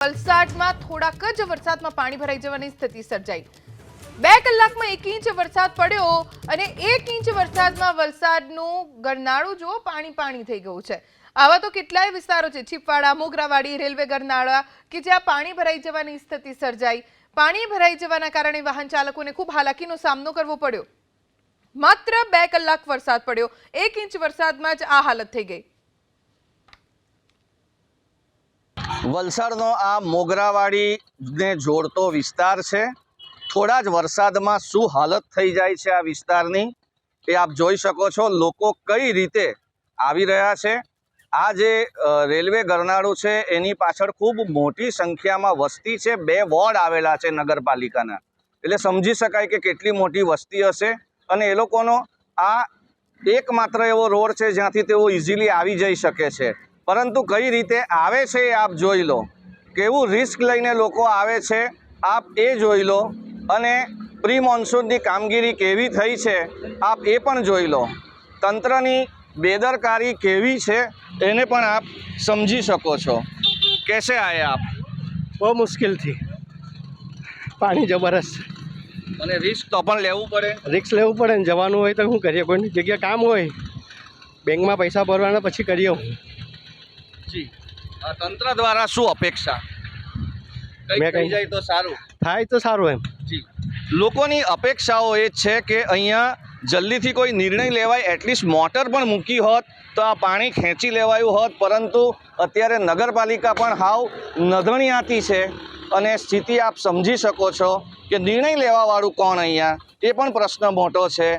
વલસાડમાં થોડાક જ વરસાદમાં પાણી ભરાઈ જવાની સ્થિતિ સર્જાઈ। 2 કલાકમાં 1 ઇંચ વરસાદ પડ્યો અને 1 ઇંચ વરસાદમાં વલસાડનું ગરનાળું જો પાણી થઈ ગયું છે। આવા તો કેટલાય વિસ્તારો છે, છીપવાડા, મોગરાવાડી, રેલવે ગરનાળા કે જ્યાં પાણી ભરાઈ જવાની સ્થિતિ સર્જાઈ। પાણી ભરાઈ જવાના કારણે વાહન ચાલકોને ખૂબ હાલાકીનો સામનો કરવો પડ્યો। માત્ર 2 કલાક વરસાદ પડ્યો, 1 ઇંચ વરસાદમાં જ આ હાલત થઈ ગઈ। વલસાડનો આ મોગરાવાડીને જોડતો વિસ્તાર છે। થોડા જ વરસાદમાં શું હાલત થઈ જાય છે આ વિસ્તારની એ આપ જોઈ શકો છો। લોકો કઈ રીતે આવી રહ્યા છે। આ જે રેલવે ગરનાળું છે એની પાછળ ખૂબ મોટી સંખ્યામાં વસ્તી છે। 2 વોર્ડ આવેલા છે નગરપાલિકાના, એટલે સમજી શકાય કે કેટલી મોટી વસ્તી હશે। અને એ લોકોનો આ એકમાત્ર એવો રોડ છે જ્યાંથી તેઓ ઇઝીલી આવી જઈ શકે છે। પરંતુ કઈ રીતે આવે છે એ આપ જોઈ લો, કેવું રિસ્ક લઈને લોકો આવે છે આપ એ જોઈ લો। અને પ્રી મોન્સૂનની કામગીરી કેવી થઈ છે આપ એ પણ જોઈ લો। તંત્રની બેદરકારી કેવી છે એને પણ આપ સમજી શકો છો। कैसे आए आप? બહુ મુશ્કેલથી, પાણી જબરજસ્ત, અને રિસ્ક તો પણ લેવું પડે। રિક્સ લેવું પડે ને, જવાનું હોય તો શું કરીએ, કોઈની જગ્યાએ કામ હોય, બેંકમાં પૈસા ભરવાના પછી કરીએ હું। જી, તંત્ર દ્વારા શું અપેક્ષા? કંઈક થઈ જાય તો સારું થાય તો સારું એમ। જી, લોકોની અપેક્ષાઓ એ છે કે અહીંયા જલ્દીથી કોઈ નિર્ણય લેવાય, એટલીસ્ટ મોટર પણ મૂકી હોત તો આ પાણી ખેંચી લેવાયું હોત। પરંતુ અત્યારે નગરપાલિકા પણ હાવ નધણિયાતી છે અને સ્થિતિ આપ સમજી શકો છો કે નિર્ણય લેવાવાળું કોણ અહીંયા, એ પણ પ્રશ્ન મોટો છે।